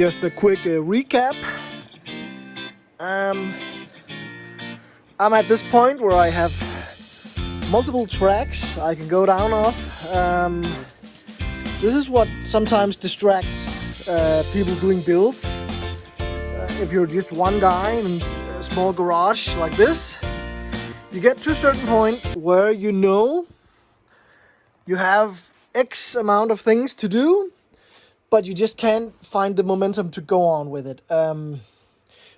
Just a quick recap. I'm at this point where I have multiple tracks I can go down off. This is what sometimes distracts people doing builds. If you're just one guy in a small garage like this, you get to a certain point where you know you have X amount of things to do, but you just can't find the momentum to go on with it.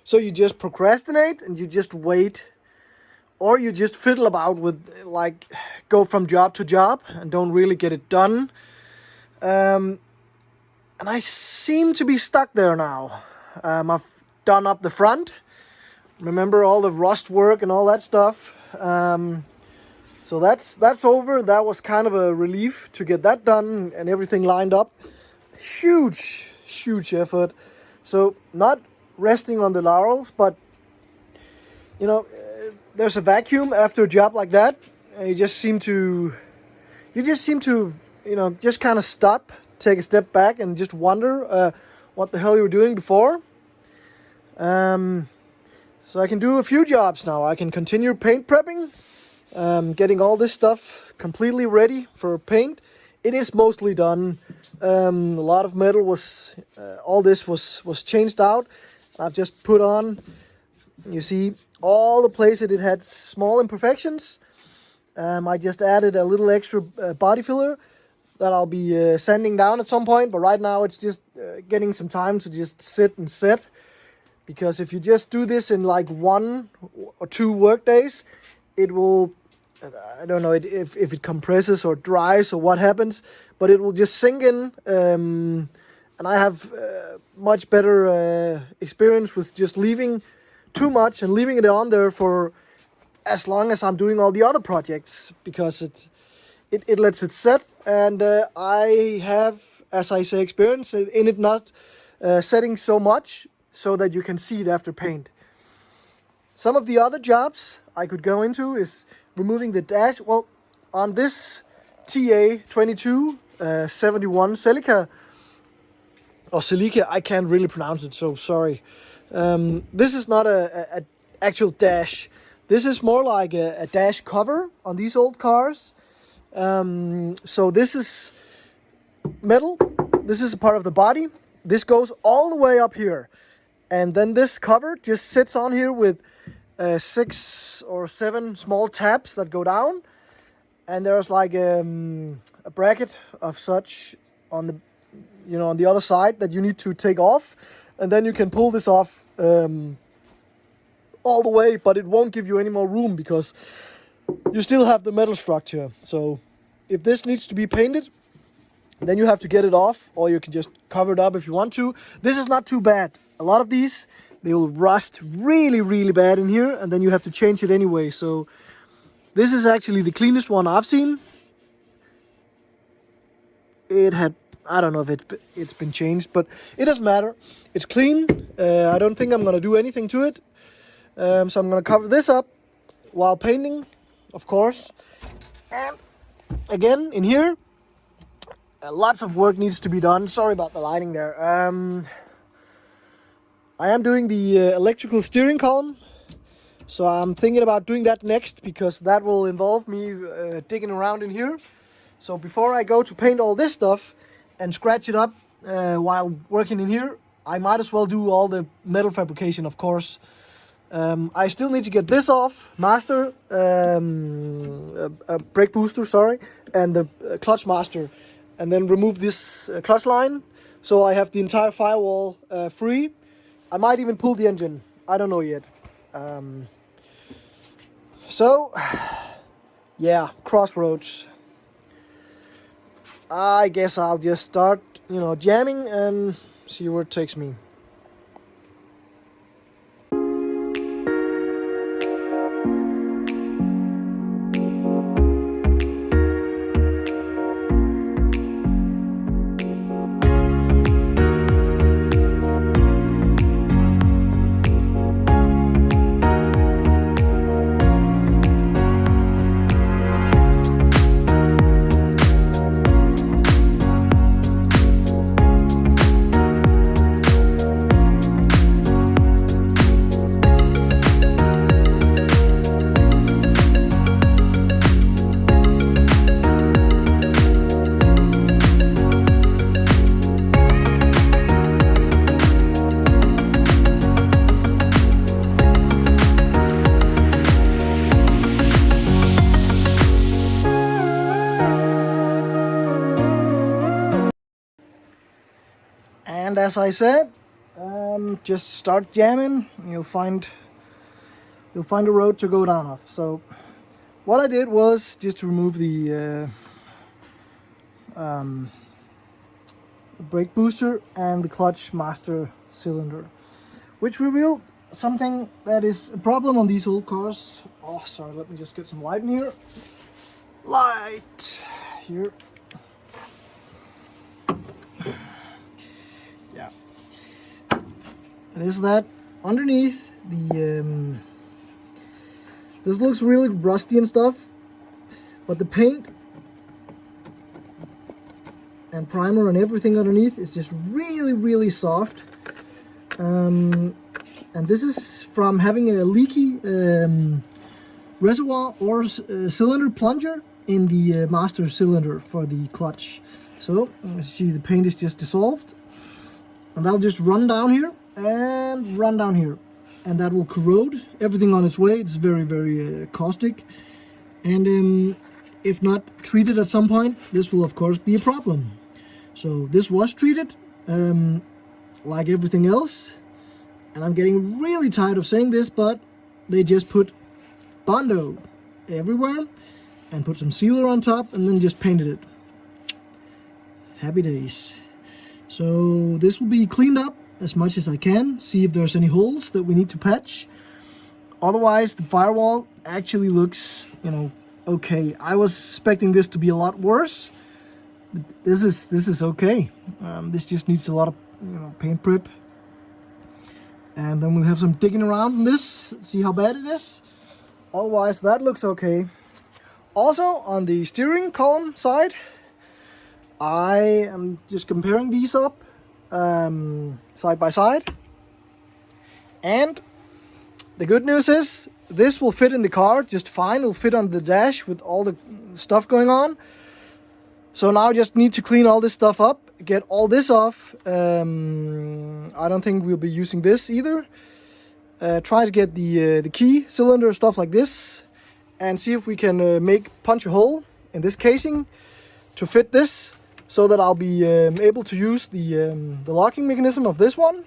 So you just procrastinate and you just wait, or you just fiddle about with, like, go from job to job and don't really get it done. And I seem to be stuck there now. I've done up the front. Remember all the rust work and all that stuff. So that's over. That was kind of a relief to get that done and everything lined up. Huge effort. So not resting on the laurels, but you know, there's a vacuum after a job like that. You just seem to, you know, just kind of stop, take a step back, and just wonder what the hell you were doing before. So I can do a few jobs now. I can continue paint prepping, getting all this stuff completely ready for paint. It is mostly done. A lot of metal was, all this was changed out. I've just put on, you see, all the places it had small imperfections. I just added a little extra body filler that I'll be sanding down at some point. But right now it's just getting some time to just sit and set. Because if you just do this in like 1 or 2 work days, it will, I don't know if it compresses or dries or what happens, but it will just sink in. And I have much better experience with just leaving too much and leaving it on there for as long as I'm doing all the other projects, because it lets it set. And I have, as I say, experience in it not setting so much, so that you can see it after paint. Some of the other jobs I could go into is removing the dash. Well, on this TA22 71 celica, or celica, I can't really pronounce it, so sorry. This is not a actual dash. This is more like a dash cover on these old cars. So this is metal. This is a part of the body. This goes all the way up here. And then this cover just sits on here with 6 or 7 small tabs that go down. And there's like a bracket of such on the, you know, on the other side that you need to take off. And then you can pull this off all the way, but it won't give you any more room because you still have the metal structure. So if this needs to be painted, then you have to get it off, or you can just cover it up if you want to. This is not too bad. A lot of these, they will rust really bad in here, and then you have to change it anyway. So this is actually the cleanest one I've seen. It had, I don't know if it's been changed, but it doesn't matter. It's clean. I don't think I'm going to do anything to it. So I'm going to cover this up while painting, of course. And again, in here, lots of work needs to be done. Sorry about the lighting there. I am doing the electrical steering column, so I'm thinking about doing that next, because that will involve me digging around in here. So before I go to paint all this stuff and scratch it up while working in here, I might as well do all the metal fabrication, of course. I still need to get this off, master, a brake booster, sorry, and the clutch master, and then remove this clutch line, so I have the entire firewall free. I might even pull the engine. I don't know yet. So, yeah, crossroads. I guess I'll just start, you know, jamming and see where it takes me. as I said, just start jamming and you'll find a road to go down off. So what I did was just to remove the brake booster and the clutch master cylinder, which revealed something that is a problem on these old cars. Oh, sorry, let me just get some light in here. Light here. Yeah. It is that underneath the this looks really rusty and stuff, but the paint and primer and everything underneath is just really soft. And this is from having a leaky reservoir or cylinder plunger in the master cylinder for the clutch. So you see the paint is just dissolved, and that'll just run down here and run down here, and that will corrode everything on its way. It's very caustic, and if not treated at some point, this will of course be a problem. So this was treated like everything else, and I'm getting really tired of saying this, but they just put Bondo everywhere and put some sealer on top and then just painted it. Happy days. So this will be cleaned up as much as I can, see if there's any holes that we need to patch. Otherwise, the firewall actually looks, okay. I was expecting this to be a lot worse. But this is okay. This just needs a lot of paint prep, and then we'll have some digging around in this, see how bad it is. Otherwise, that looks okay. Also, on the steering column side, I am just comparing these up side by side, and the good news is this will fit in the car just fine. It'll fit on the dash with all the stuff going on. So now I just need to clean all this stuff up, get all this off. I don't think we'll be using this either. Try to get the key cylinder, stuff like this, and see if we can punch a hole in this casing to fit this, so that I'll be able to use the locking mechanism of this one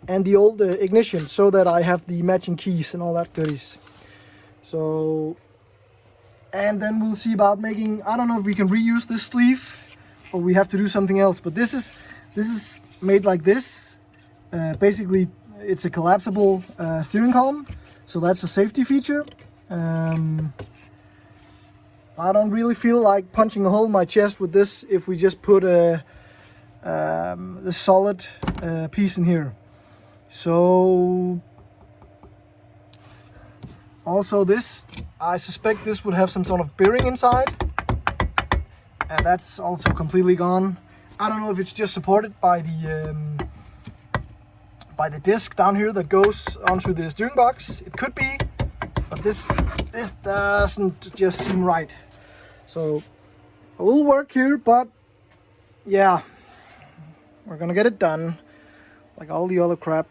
and the old ignition, so that I have the matching keys and all that goodies. So, and then we'll see about making, I don't know if we can reuse this sleeve or we have to do something else, but this is made like this. Basically, it's a collapsible steering column, so that's a safety feature. I don't really feel like punching a hole in my chest with this if we just put a solid piece in here. So also this, I suspect this would have some sort of bearing inside, and that's also completely gone. I don't know if it's just supported by the disc down here that goes onto the steering box. It could be, but this doesn't just seem right. So a little work here, but yeah, we're gonna get it done like all the other crap.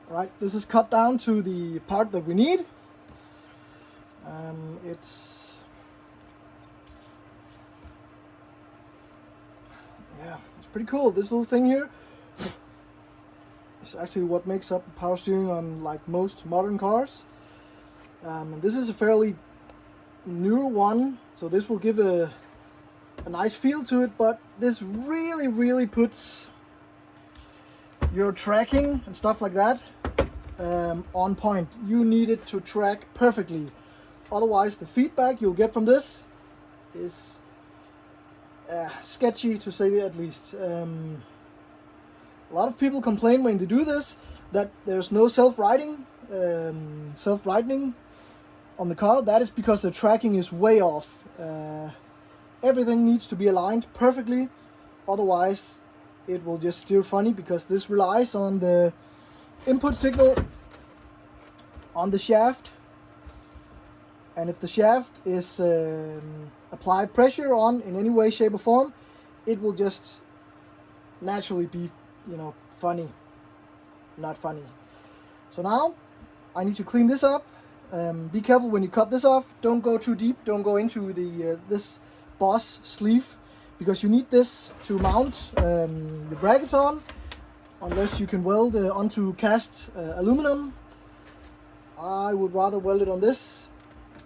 Right, this is cut down to the part that we need. It's pretty cool. This little thing here is actually what makes up power steering on like most modern cars. And this is a fairly newer one, so this will give a nice feel to it, but this really puts your tracking and stuff like that on point. You need it to track perfectly. Otherwise, the feedback you'll get from this is sketchy, to say at least. A lot of people complain when they do this that there's no self-righting on the car. That is because the tracking is way off. Everything needs to be aligned perfectly. Otherwise, it will just steer funny, because this relies on the input signal on the shaft, and if the shaft is applied pressure on in any way, shape or form, it will just naturally be, you know, funny, not funny. So now I need to clean this up. Be careful when you cut this off. Don't go too deep. Don't go into the this boss sleeve, because you need this to mount the brackets on, unless you can weld onto cast aluminum. I would rather weld it on this,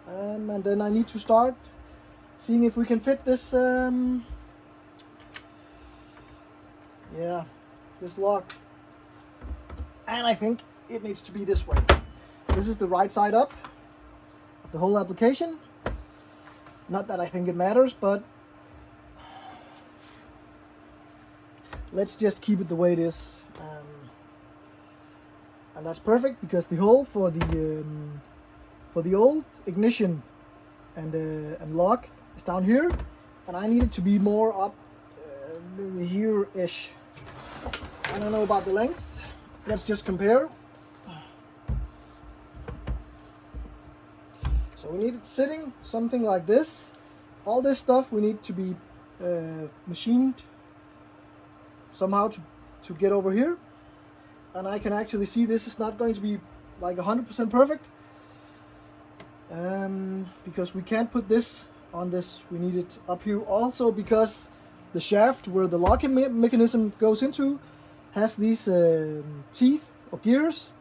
and then I need to start seeing if we can fit this this lock. And I think it needs to be this way. This is the right side up of the whole application. Not that I think it matters, but let's just keep it the way it is. And that's perfect, because the hole for the old ignition and lock is down here, and I need it to be more up here-ish. I don't know about the length. Let's just compare. So we need it sitting something like this. All this stuff we need to be machined somehow to get over here. And I can actually see this is not going to be like 100% perfect, because we can't put this on this. We need it up here also, because the shaft where the locking mechanism goes into has these teeth or gears,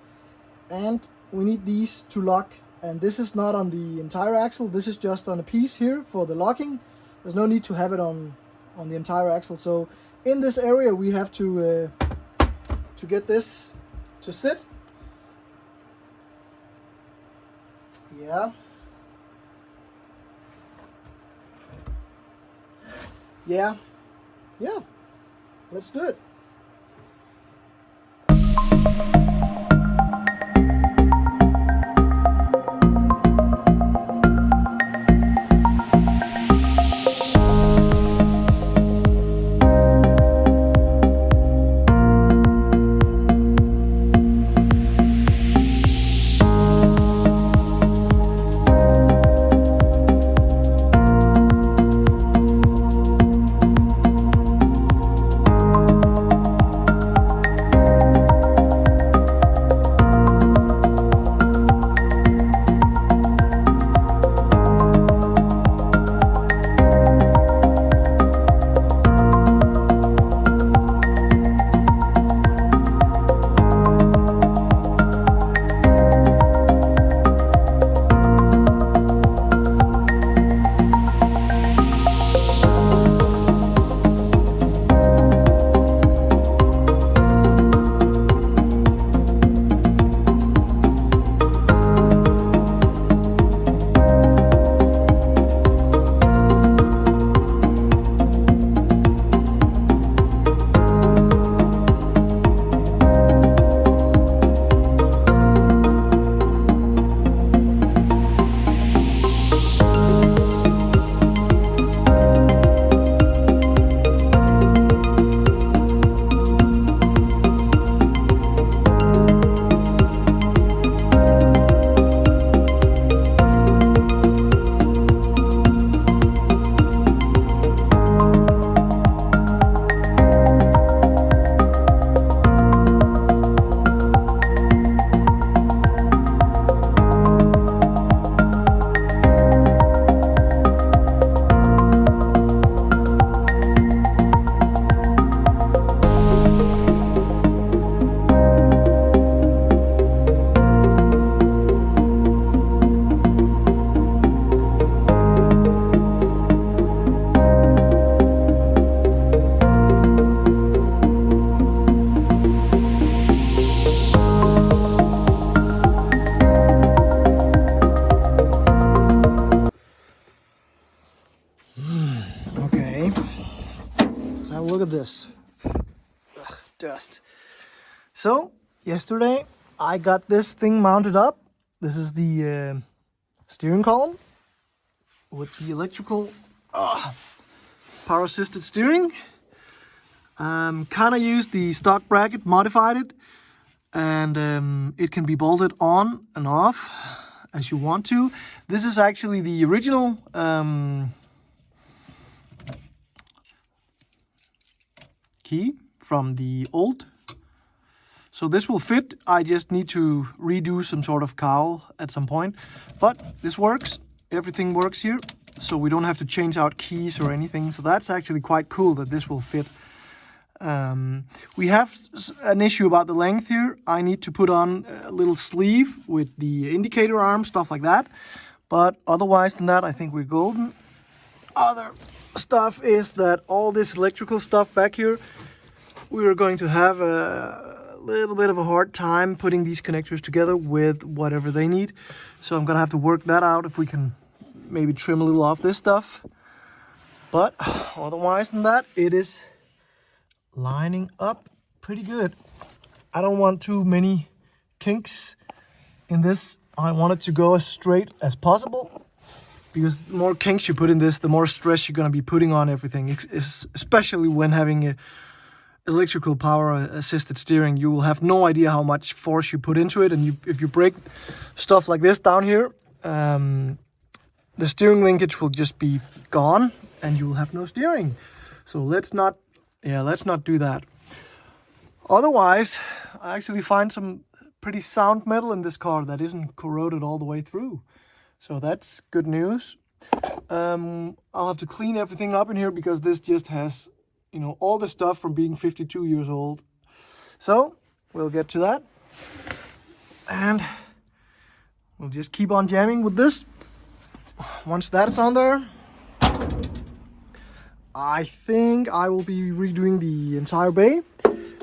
and we need these to lock. And this is not on the entire axle, this is just on a piece here for the locking. There's no need to have it on the entire axle. So in this area we have to get this to sit. Yeah. Let's do it. Look at this. Ugh, dust. So yesterday I got this thing mounted up. This is the steering column with the electrical power assisted steering. Kind of used the stock bracket, modified it. and it can be bolted on and off as you want to. This is actually the original key from the old. So this will fit. I just need to redo some sort of cowl at some point. But this works. Everything works here. So we don't have to change out keys or anything. So that's actually quite cool that this will fit. We have an issue about the length here. I need to put on a little sleeve with the indicator arm, stuff like that. But otherwise than that, I think we're golden. Other stuff is that all this electrical stuff back here, we are going to have a little bit of a hard time putting these connectors together with whatever they need. So I'm gonna have to work that out, if we can maybe trim a little off this stuff. But otherwise than that, it is lining up pretty good. I don't want too many kinks in this. I want it to go as straight as possible, because the more kinks you put in this, the more stress you're going to be putting on everything, especially when having a electrical power assisted steering. You will have no idea how much force you put into it, and if you break stuff like this down here, the steering linkage will just be gone and you will have no steering. So let's not do that. Otherwise, I actually find some pretty sound metal in this car that isn't corroded all the way through. So that's good news. I'll have to clean everything up in here, because this just has, you know, all the stuff from being 52 years old. So we'll get to that. And we'll just keep on jamming with this. Once that's on there, I think I will be redoing the entire bay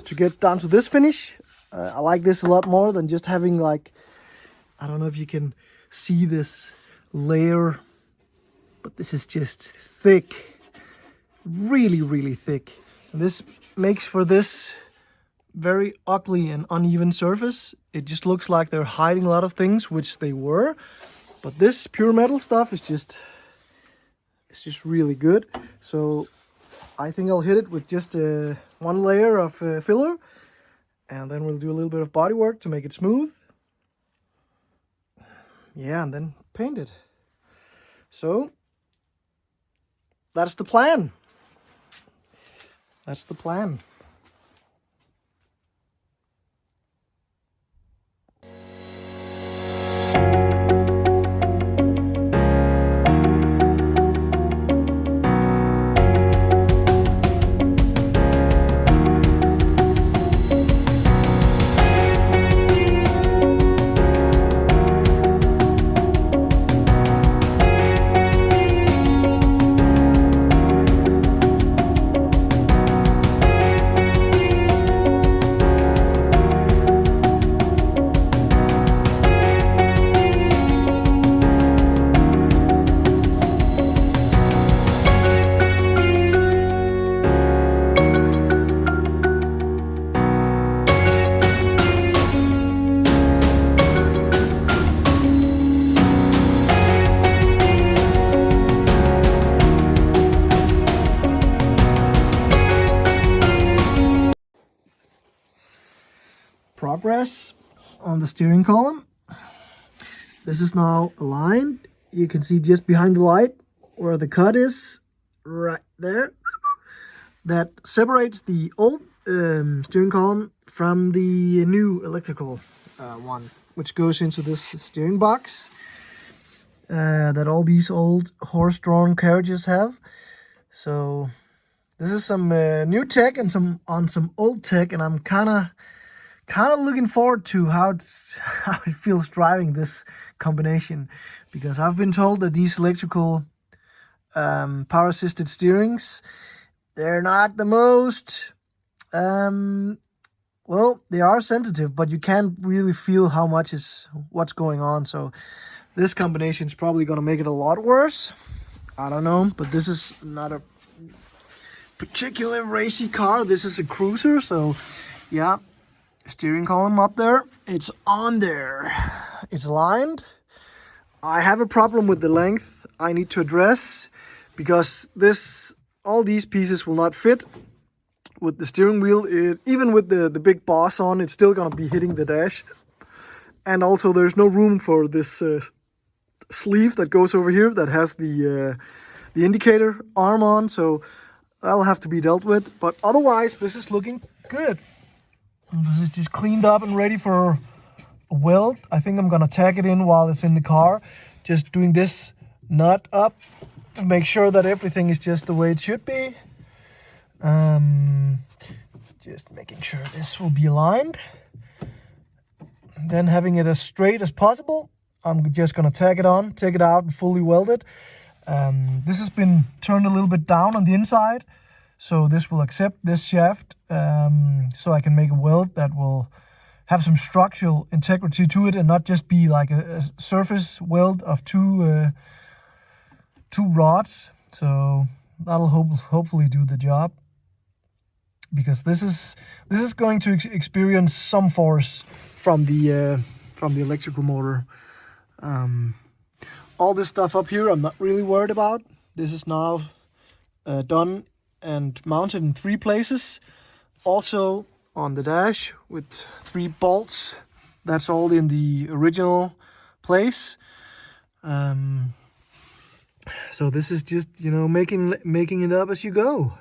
to get down to this finish. I like this a lot more than just having, like, I don't know if you can see this layer, but this is just thick, really, really thick. And this makes for this very ugly and uneven surface. It just looks like they're hiding a lot of things, which they were. But this pure metal stuff is just really good. So I think I'll hit it with just one layer of filler, and then we'll do a little bit of body work to make it smooth. Yeah, and then paint it. So that's the plan. That's the plan. Progress on the steering column. This is now aligned. You can see just behind the light where the cut is, right there. That separates the old steering column from the new electrical one, which goes into this steering box that all these old horse-drawn carriages have. So this is some new tech and some old tech, and I'm kind of looking forward to how it feels driving this combination, because I've been told that these electrical power assisted steerings, they're not the most well, they are sensitive, but you can't really feel how much is what's going on. So this combination is probably going to make it a lot worse. I don't know, but this is not a particular racy car. This is a cruiser, so yeah. Steering column up there, it's on there, it's aligned. I have a problem with the length I need to address, because all these pieces will not fit with the steering wheel, even with the big boss on, it's still gonna be hitting the dash. And also there's no room for this sleeve that goes over here that has the indicator arm on, so that'll have to be dealt with. But otherwise, this is looking good. And this is just cleaned up and ready for a weld. I think I'm gonna tag it in while it's in the car. Just doing this nut up to make sure that everything is just the way it should be. Just making sure this will be aligned. Then having it as straight as possible. I'm just gonna tag it on, take it out and fully weld it. This has been turned a little bit down on the inside, so this will accept this shaft, so I can make a weld that will have some structural integrity to it and not just be like a surface weld of two rods. So that'll hopefully do the job, because this is going to experience some force from the electrical motor. All this stuff up here I'm not really worried about. This is now done and mounted in 3 places. Also on the dash with 3 bolts. That's all in the original place. So this is just, you know, making it up as you go.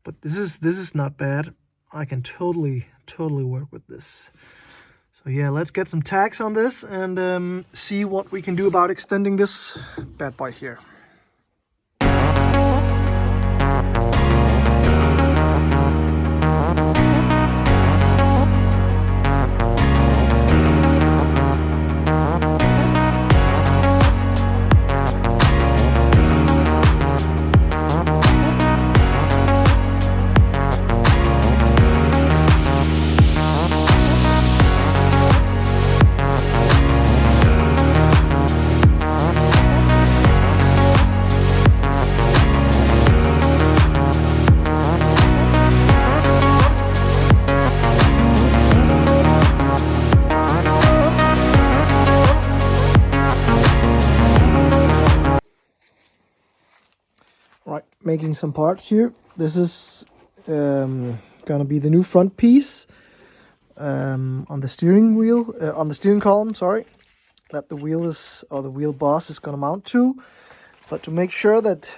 But this is not bad. I can totally work with this. So yeah, let's get some tags on this and see what we can do about extending this bad boy here. Right, making some parts here. This is gonna be the new front piece on the steering wheel, on the steering column, sorry, that the wheel is, or the wheel boss is gonna mount to. But to make sure that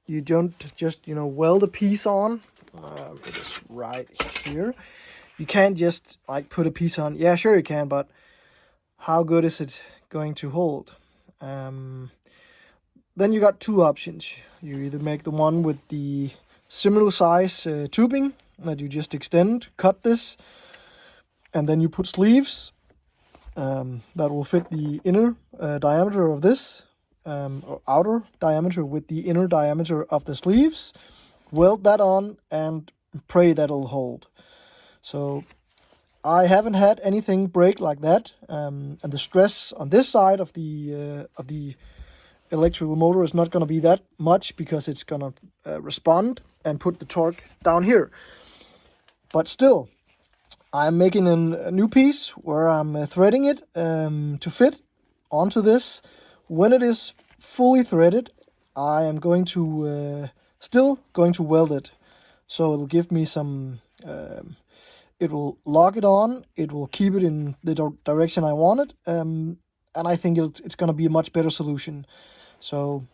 you don't just, you know, weld a piece on, it is right here. You can't just like put a piece on. Yeah, sure you can, but how good is it going to hold? Then you got 2 options. You either make the one with the similar size tubing that you just extend, cut this, and then you put sleeves that will fit the inner diameter of this, or outer diameter with the inner diameter of the sleeves. Weld that on and pray that it'll hold. So I haven't had anything break like that, and the stress on this side of the electrical motor is not going to be that much, because it's going to respond and put the torque down here. But still, I'm making a new piece where I'm threading it to fit onto this. When it is fully threaded, I am going to still going to weld it. So it'll give me some, it will lock it on, it will keep it in the direction I want it, and I think it's going to be a much better solution. So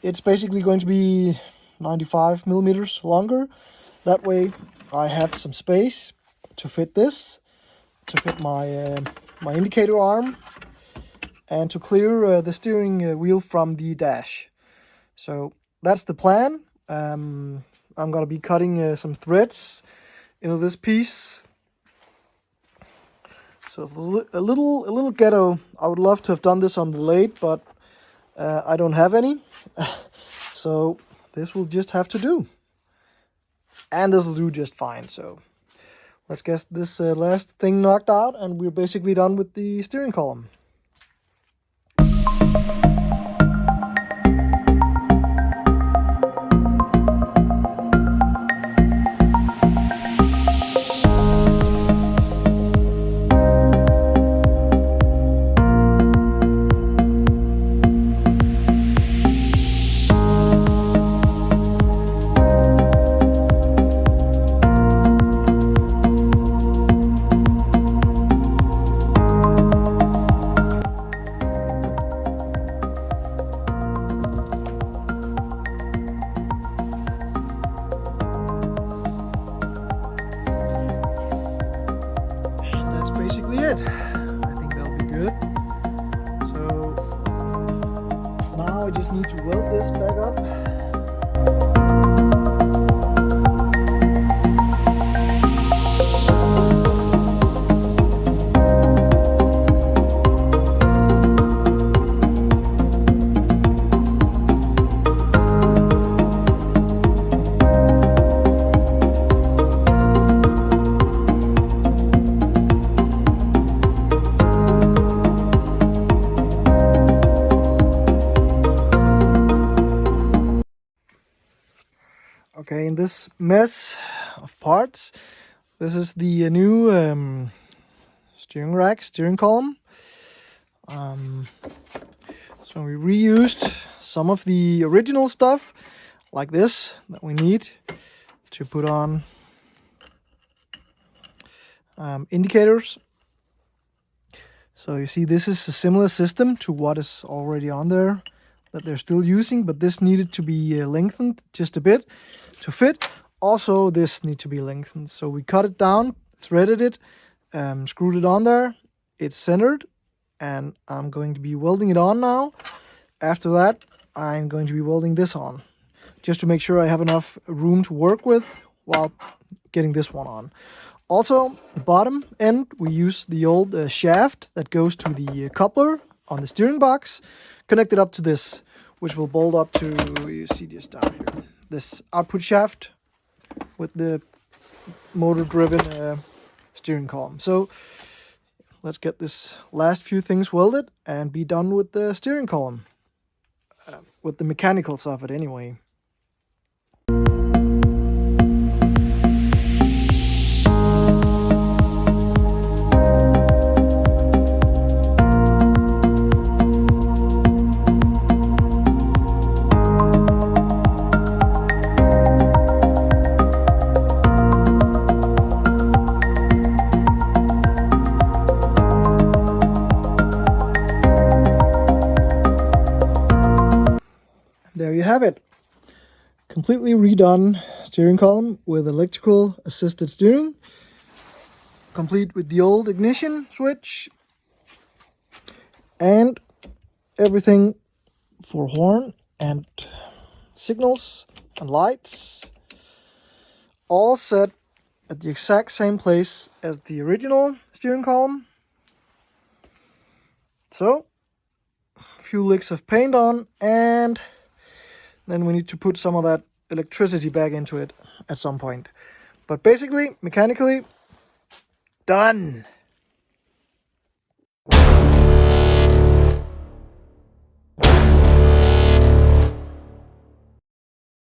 it's basically going to be 95 millimeters longer. That way I have some space to fit this, to fit my my indicator arm, and to clear the steering wheel from the dash. So that's the plan. I'm gonna be cutting some threads into this piece. So a little ghetto. I would love to have done this on the lathe, but I don't have any. So this will just have to do. And this will do just fine. So let's get this last thing knocked out, and we're basically done with the steering column. Now I just need to weld this back up. Okay, in this mess of parts, this is the new steering rack, steering column. So we reused some of the original stuff, like this, that we need to put on indicators. So you see, this is a similar system to what is already on there that they're still using, but this needed to be lengthened just a bit to fit. Also, this needs to be lengthened. So we cut it down, threaded it, screwed it on there. It's centered, and I'm going to be welding it on now. After that, I'm going to be welding this on, just to make sure I have enough room to work with while getting this one on. Also, the bottom end, we use the old shaft that goes to the coupler on the steering box, connected up to this, which will bolt up to, you see this down here, this output shaft with the motor-driven steering column. So let's get this last few things welded and be done with the steering column, with the mechanicals of it anyway. There you have it. Completely redone steering column with electrical assisted steering, complete with the old ignition switch, and everything for horn and signals and lights, all set at the exact same place as the original steering column. So, a few licks of paint on, and then we need to put some of that electricity back into it at some point. But basically, mechanically, done.